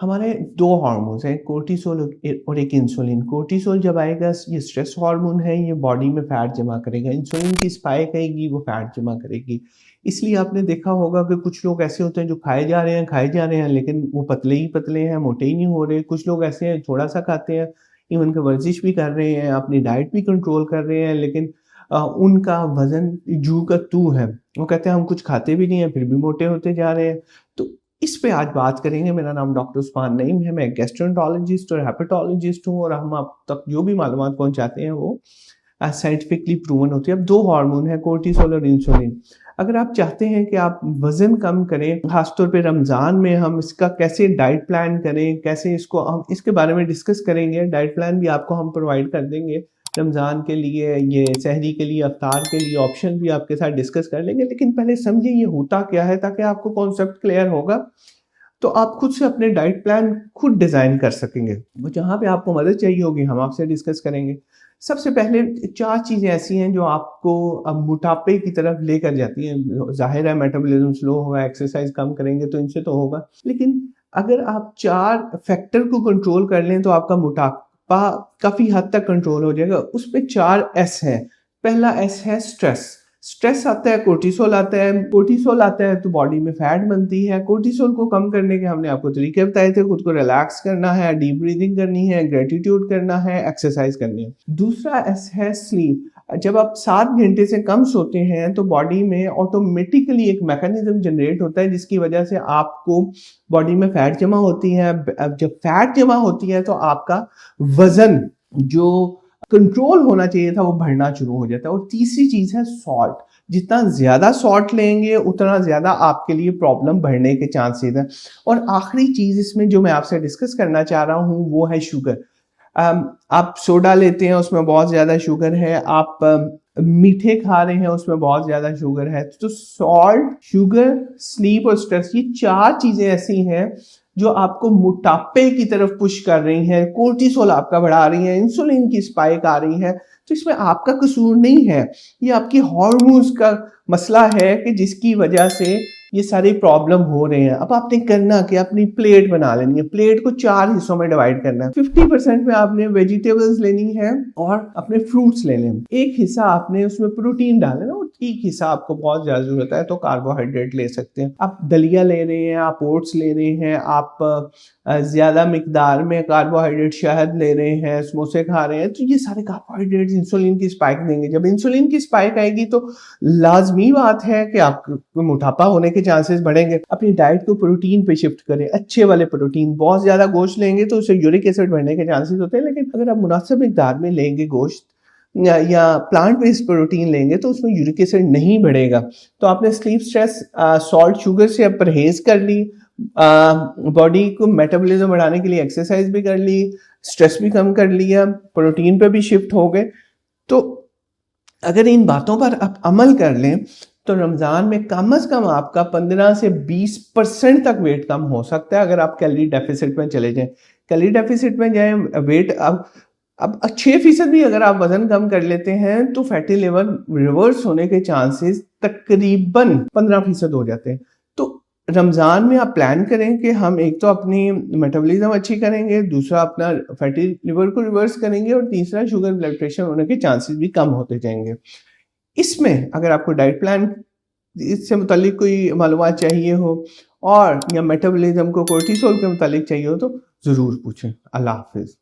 हमारे 2 हार्मोन्स हैं, कोर्टिसोल और एक इंसुलिन। कोर्टिसोल जब आएगा, ये स्ट्रेस हार्मोन है, ये बॉडी में फैट जमा करेगा। इंसुलिन की स्पाइक आएगी, वो फैट जमा करेगी। इसलिए आपने देखा होगा कि कुछ लोग ऐसे होते हैं जो खाए जा रहे हैं, लेकिन वो पतले ही पतले हैं, मोटे ही नहीं हो रहे। कुछ लोग ऐसे हैं थोड़ा-सा खाते हैं, इवन कि वर्जिश भी कर रहे हैं, अपनी डाइट भी कंट्रोल कर रहे हैं, लेकिन उनका वज़न जू का तू है। वो कहते हैं हम कुछ खाते भी नहीं हैं, फिर भी मोटे होते जा रहे हैं। तो इस पे आज बात करेंगे। मेरा नाम डॉक्टर उस्मान नईम है, मैं गैस्ट्रोएंटरोलॉजिस्ट और हेपेटोलॉजिस्ट हूँ, और हम आप तक जो भी मालूमात पहुँचाते हैं वो साइंटिफिकली प्रूवन होती है। अब 2 हार्मोन है, कोर्टिसोल और इंसुलिन। अगर आप चाहते हैं कि आप वज़न कम करें, ख़ासतौर पे रमज़ान में हम इसका कैसे डाइट प्लान करें, कैसे इसको हम इसके बारे में डिस्कस करेंगे। डाइट प्लान भी आपको हम प्रोवाइड कर देंगे रमज़ान के लिए, ये सहरी के लिए, इफ्तार के लिए ऑप्शन भी आपके साथ डिस्कस कर लेंगे। लेकिन पहले समझिए ये होता क्या है, ताकि आपको कॉन्सेप्ट क्लियर होगा, तो आप खुद से अपने डाइट प्लान खुद डिज़ाइन कर सकेंगे। वो जहाँ पे आपको मदद चाहिए होगी हम आपसे डिस्कस करेंगे। सबसे पहले 4 चीज़ें ऐसी हैं जो आपको मोटापे की तरफ लेकर जाती हैं। ज़ाहिर है मेटाबॉलिज़्म स्लो होगा, एक्सरसाइज़ कम करेंगे तो इनसे तो होगा। लेकिन अगर आप 4 फैक्टर को कंट्रोल कर लें तो आपका मोटापा काफ़ी हद तक कंट्रोल हो जाएगा। उसपे 4 एस हैं। पहला एस है स्ट्रेस। स्ट्रेस आता है, कोर्टिसोल आता है। कोर्टिसोल आता है तो बॉडी में फैट बनती है। कोर्टिसोल को कम करने के हमने आपको तरीके बताए थे। खुद को रिलैक्स करना है, डीप ब्रीदिंग करनी है, ग्रेटिट्यूड करना है, एक्सरसाइज करनी है। दूसरा एस है स्लीप। जब आप 7 घंटे से कम सोते हैं तो बॉडी में ऑटोमेटिकली एक मैकेनिज्म जनरेट होता है, जिसकी वजह से आपको बॉडी में फैट जमा होती है। अब जब फैट जमा होती है तो आपका वजन जो कंट्रोल होना चाहिए था वो बढ़ना शुरू हो जाता है। और तीसरी चीज है सॉल्ट। जितना ज्यादा सॉल्ट लेंगे उतना ज्यादा आपके लिए प्रॉब्लम बढ़ने के चांसेस हैं। और आखिरी चीज इसमें जो मैं आपसे डिस्कस करना चाह रहा हूँ वो है शुगर। आप सोडा लेते हैं, उसमें बहुत ज्यादा शुगर है। आप मीठे खा रहे हैं, उसमें बहुत ज्यादा शुगर है। तो सॉल्ट, शुगर, स्लीप और स्ट्रेस, ये 4 चीजें ऐसी हैं जो आपको मोटापे की तरफ पुश कर रही हैं। कोर्टिसोल आपका बढ़ा रही है, इंसुलिन की स्पाइक आ रही है। तो इसमें आपका कसूर नहीं है, ये आपकी हार्मोन्स का मसला है कि जिसकी वजह से ये सारी प्रॉब्लम हो रहे हैं। अब आपने करना कि अपनी प्लेट बना लेनी है। प्लेट को 4 हिस्सों में डिवाइड करना है। 50% में आपने वेजिटेबल्स लेनी है और अपने फ्रूट्स लेने हैं। एक हिस्सा आपने उसमें प्रोटीन डालना है और एक हिस्सा आपको बहुत ज्यादा जरूरत है तो कार्बोहाइड्रेट ले सकते हैं। आप दलिया ले रहे हैं, आप ओट्स ले रहे हैं, आप ज्यादा मिकदार में कार्बोहाइड्रेट शहद ले रहे हैं, समोसे खा रहे हैं, तो ये सारे कार्बोहाइड्रेट इंसुलिन की स्पाइक देंगे। जब इंसुलिन की स्पाइक आएगी तो लाजमी बात है कि आपको मोटापा होने के चांसेस बढ़ेंगे। अपनी डाइट को प्रोटीन पे शिफ्ट करें, अच्छे वाले प्रोटीन। बहुत ज्यादा गोश्त लेंगे तो उससे यूरिक एसिड बढ़ने के चांसेस होते हैं, लेकिन अगर आप मुनासिब मिकदार में लेंगे गोश्त या प्लांट बेस्ड प्रोटीन लेंगे तो उसमें यूरिक एसिड नहीं बढ़ेगा। तो आपने स्लीप, स्ट्रेस, सॉल्ट, शुगर से अब परहेज कर ली, बॉडी को मेटाबॉलिज्म बढ़ाने के लिए एक्सरसाइज भी कर ली, स्ट्रेस भी कम कर लिया, प्रोटीन पे भी शिफ्ट हो गए। तो अगर इन बातों पर आप अमल कर लें तो रमजान में कम से कम आपका 15 से 20% तक वेट कम हो सकता है, अगर आप कैलोरी डेफिसिट में चले जाएं। कैलोरी डेफिसिट में जाएं, वेट अब 6% भी अगर आप वजन कम कर लेते हैं तो फैटी लिवर रिवर्स होने के चांसेस तकरीबन 15% हो जाते हैं। तो रमजान में आप प्लान करें कि हम एक तो अपनी मेटाबॉलिज्म अच्छी करेंगे, दूसरा अपना फैटी लिवर को रिवर्स करेंगे, और तीसरा शुगर, ब्लड प्रेशर होने के चांसेस भी कम होते जाएंगे। इसमें अगर आपको डाइट प्लान इससे मुतालिक कोई मालूमात चाहिए हो और या मेटाबॉलिज्म को कोर्टिसोल के मुतालिक चाहिए हो तो ज़रूर पूछें। अल्लाह हाफिज़।